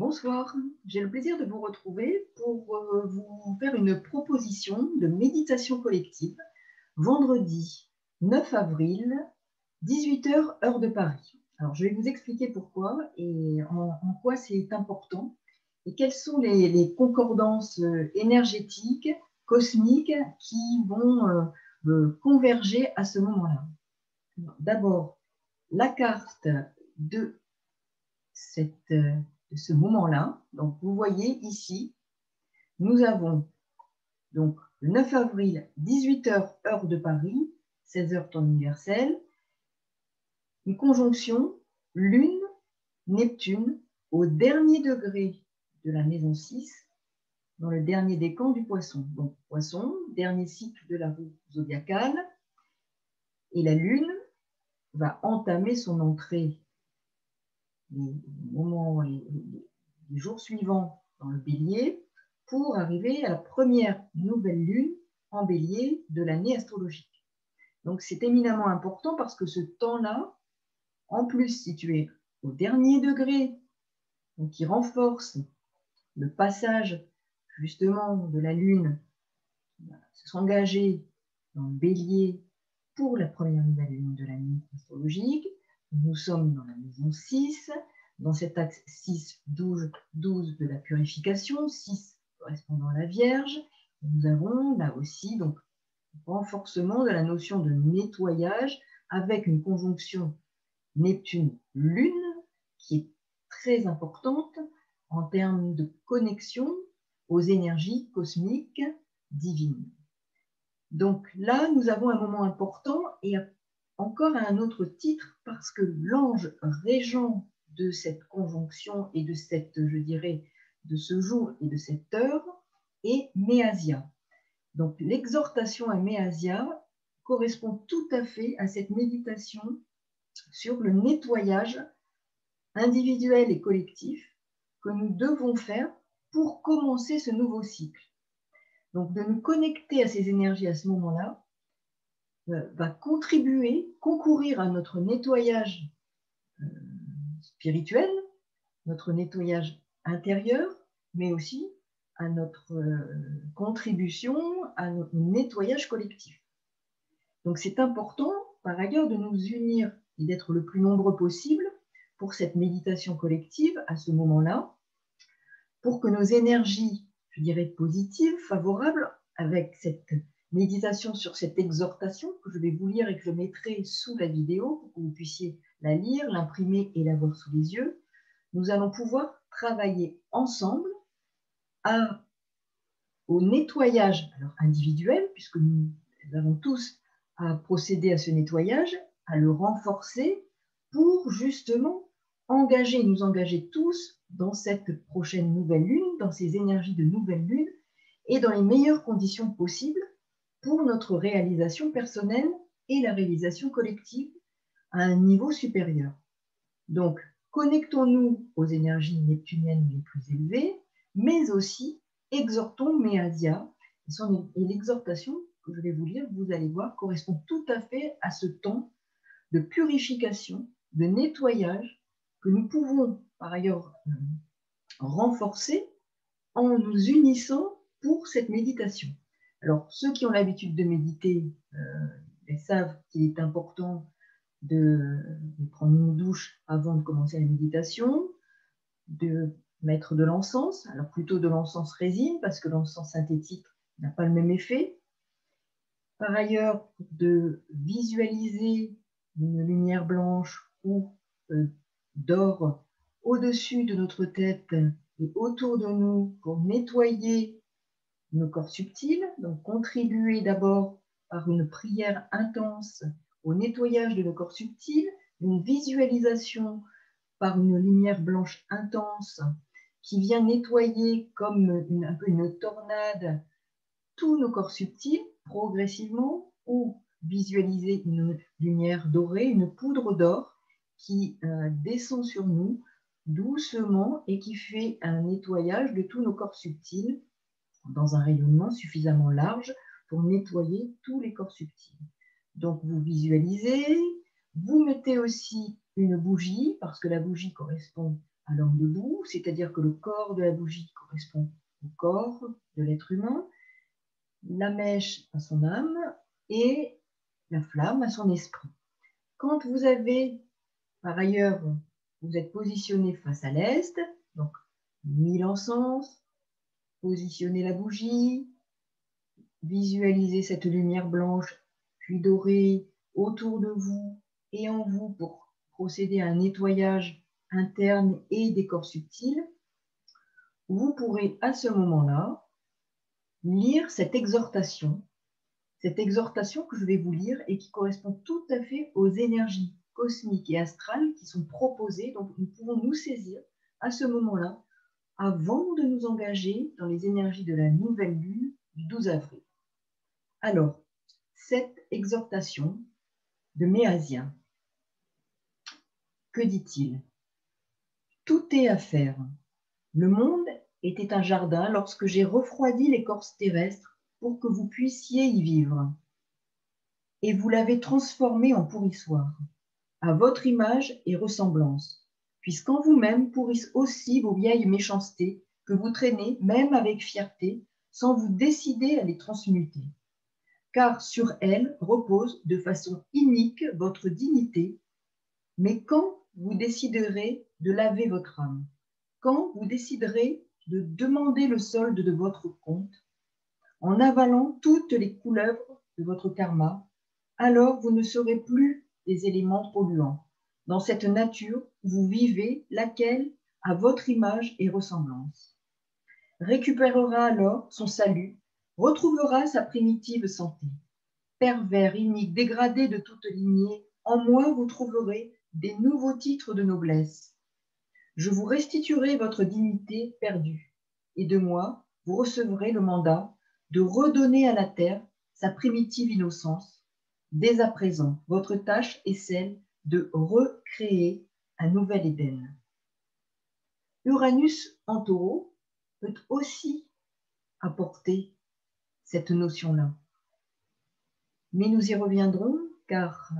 Bonsoir, j'ai le plaisir de vous retrouver pour vous faire une proposition de méditation collective vendredi 9 avril, 18 h, heure de Paris. Alors, je vais vous expliquer pourquoi et en quoi c'est important et quelles sont les concordances énergétiques, cosmiques qui vont converger à ce moment-là. D'abord, la carte de ce moment-là. Donc, vous voyez ici, nous avons donc le 9 avril, 18 h, heure de Paris, 16 h, temps universel, une conjonction Lune-Neptune au dernier degré de la maison 6, dans le dernier décan du Poisson. Donc, Poisson, dernier cycle de la roue zodiacale, et la Lune va entamer son entrée les jours suivants dans le Bélier pour arriver à la première nouvelle lune en Bélier de l'année astrologique. Donc c'est éminemment important parce que ce temps-là, en plus situé au dernier degré, donc qui renforce le passage justement de la lune s'engager dans le Bélier pour la première nouvelle lune de l'année astrologique. Nous sommes dans la maison 6, dans cet axe 6-12 de la purification, 6 correspondant à la Vierge. Et nous avons là aussi donc renforcement de la notion de nettoyage avec une conjonction Neptune-Lune qui est très importante en termes de connexion aux énergies cosmiques divines. Donc là, nous avons un moment important et encore à un autre titre parce que l'ange régent de cette conjonction et de de ce jour et de cette heure est Méasia. Donc l'exhortation à Méasia correspond tout à fait à cette méditation sur le nettoyage individuel et collectif que nous devons faire pour commencer ce nouveau cycle. Donc de nous connecter à ces énergies à ce moment-là va concourir à notre nettoyage spirituel, notre nettoyage intérieur, mais aussi à notre contribution à notre nettoyage collectif. Donc c'est important, par ailleurs, de nous unir et d'être le plus nombreux possible pour cette méditation collective à ce moment-là, pour que nos énergies, je dirais, positives, favorables, avec cette méditation sur cette exhortation que je vais vous lire et que je mettrai sous la vidéo pour que vous puissiez la lire, l'imprimer et la voir sous les yeux, nous allons pouvoir travailler ensemble au nettoyage individuel, puisque nous avons tous à procéder à ce nettoyage, à le renforcer pour justement nous engager tous dans cette prochaine nouvelle lune, dans ces énergies de nouvelle lune et dans les meilleures conditions possibles pour notre réalisation personnelle et la réalisation collective à un niveau supérieur. Donc, connectons-nous aux énergies neptuniennes les plus élevées, mais aussi exhortons Méasia. Et l'exhortation que je vais vous lire, vous allez voir, correspond tout à fait à ce temps de purification, de nettoyage que nous pouvons par ailleurs renforcer en nous unissant pour cette méditation. Alors, ceux qui ont l'habitude de méditer savent qu'il est important de prendre une douche avant de commencer la méditation, de mettre de l'encens, alors plutôt de l'encens résine parce que l'encens synthétique n'a pas le même effet. Par ailleurs, de visualiser une lumière blanche ou d'or au-dessus de notre tête et autour de nous pour nettoyer nos corps subtils, donc contribuer d'abord par une prière intense au nettoyage de nos corps subtils, une visualisation par une lumière blanche intense qui vient nettoyer comme un peu une tornade tous nos corps subtils progressivement, ou visualiser une lumière dorée, une poudre d'or qui descend sur nous doucement et qui fait un nettoyage de tous nos corps subtils dans un rayonnement suffisamment large pour nettoyer tous les corps subtils. Donc vous visualisez, vous mettez aussi une bougie, parce que la bougie correspond à l'homme debout, c'est-à-dire que le corps de la bougie correspond au corps de l'être humain, la mèche à son âme et la flamme à son esprit. Quand vous avez, par ailleurs, vous êtes positionné face à l'est, donc mis l'encens, positionnez la bougie, visualisez cette lumière blanche puis dorée autour de vous et en vous pour procéder à un nettoyage interne et des corps subtils. Vous pourrez à ce moment-là lire cette exhortation que je vais vous lire et qui correspond tout à fait aux énergies cosmiques et astrales qui sont proposées. Donc nous pouvons nous saisir à ce moment-là avant de nous engager dans les énergies de la nouvelle lune du 12 avril. Alors, cette exhortation de Méasien, que dit-il? Tout est à faire. Le monde était un jardin lorsque j'ai refroidi l'écorce terrestre pour que vous puissiez y vivre. Et vous l'avez transformé en pourrissoir, à votre image et ressemblance, puisqu'en vous-même pourrissent aussi vos vieilles méchancetés que vous traînez, même avec fierté, sans vous décider à les transmuter. Car sur elles repose de façon inique votre dignité, mais quand vous déciderez de laver votre âme, quand vous déciderez de demander le solde de votre compte, en avalant toutes les couleuvres de votre karma, alors vous ne serez plus des éléments polluants dans cette nature où vous vivez, laquelle a votre image et ressemblance. Récupérera alors son salut, retrouvera sa primitive santé. Pervers, inique, dégradé de toute lignée, en moi vous trouverez des nouveaux titres de noblesse. Je vous restituerai votre dignité perdue, et de moi vous recevrez le mandat de redonner à la terre sa primitive innocence. Dès à présent, votre tâche est celle de recréer un nouvel Éden. Uranus en taureau peut aussi apporter cette notion-là. Mais nous y reviendrons car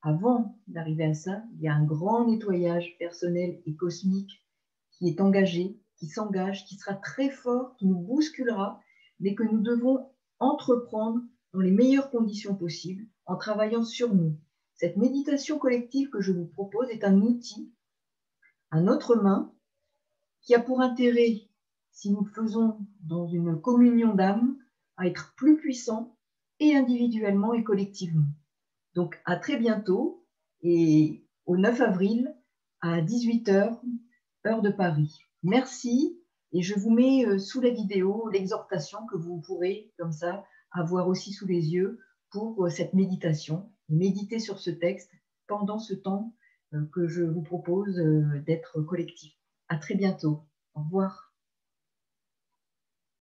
avant d'arriver à ça, il y a un grand nettoyage personnel et cosmique qui est engagé, qui s'engage, qui sera très fort, qui nous bousculera, mais que nous devons entreprendre dans les meilleures conditions possibles en travaillant sur nous. Cette méditation collective que je vous propose est un outil à notre main qui a pour intérêt, si nous le faisons dans une communion d'âme, à être plus puissant et individuellement et collectivement. Donc à très bientôt et au 9 avril à 18h, heure de Paris. Merci et je vous mets sous la vidéo l'exhortation que vous pourrez comme ça avoir aussi sous les yeux pour cette méditation. Méditez sur ce texte pendant ce temps que je vous propose d'être collectif. À très bientôt. Au revoir.